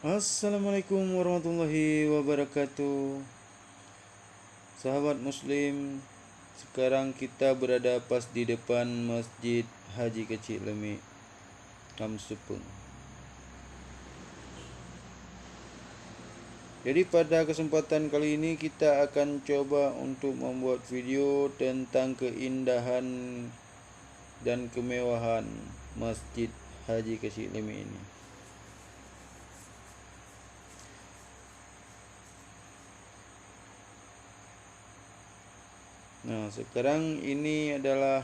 Assalamualaikum warahmatullahi wabarakatuh. Sahabat muslim, sekarang kita berada pas di depan Masjid Haji Kecil Lemi Tamsupeng. Jadi pada kesempatan kali ini kita akan coba untuk membuat video tentang keindahan dan kemewahan Masjid Haji Kecil Lemi ini. Nah, sekarang ini adalah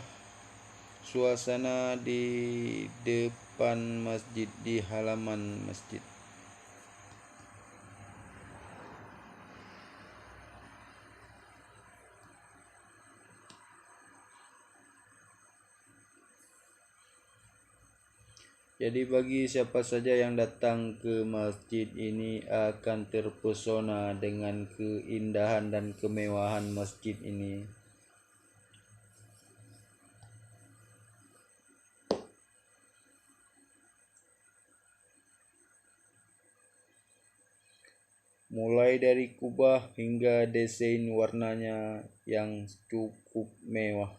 suasana di depan masjid, di halaman masjid. Jadi bagi siapa saja yang datang ke masjid ini akan terpesona dengan keindahan dan kemewahan masjid ini. Mulai dari kubah hingga desain warnanya yang cukup mewah.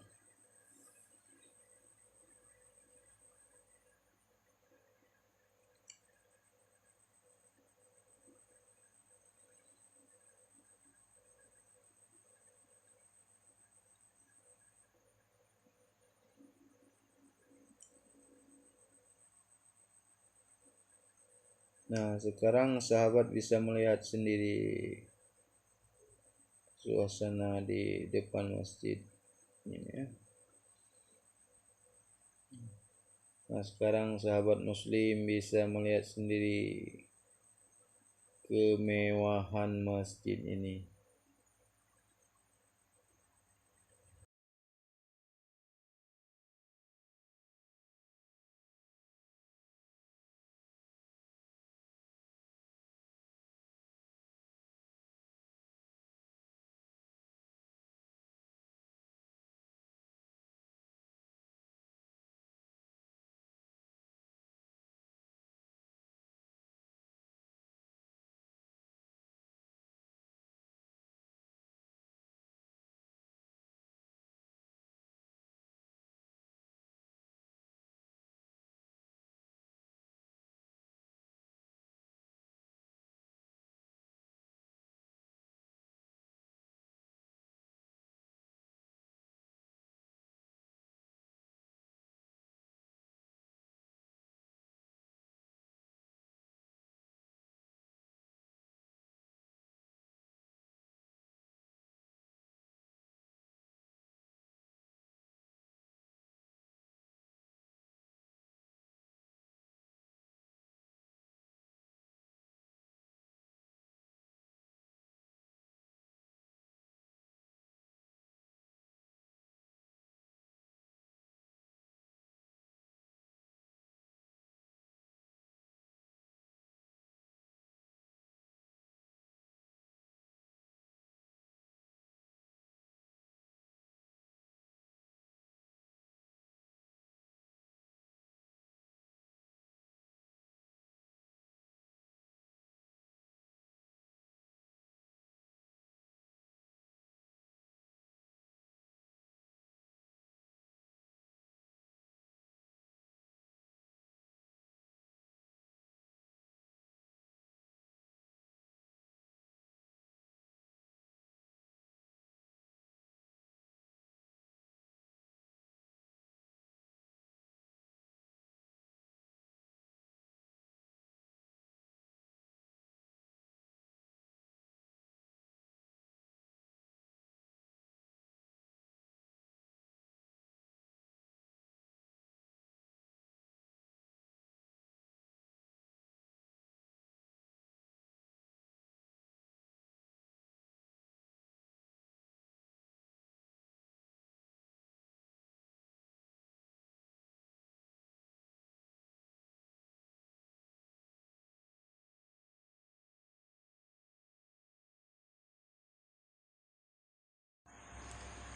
Nah, sekarang sahabat bisa melihat sendiri suasana di depan masjid ini ya. Nah, sekarang sahabat muslim bisa melihat sendiri kemewahan masjid ini.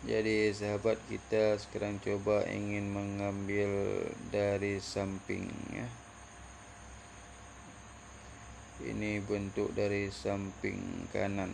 Jadi sahabat, kita sekarang coba ingin mengambil dari samping ya. Ini bentuk dari samping kanan.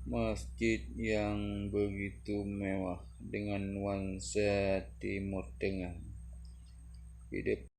Masjid yang begitu mewah dengan nuansa Timur Tengah. Di depan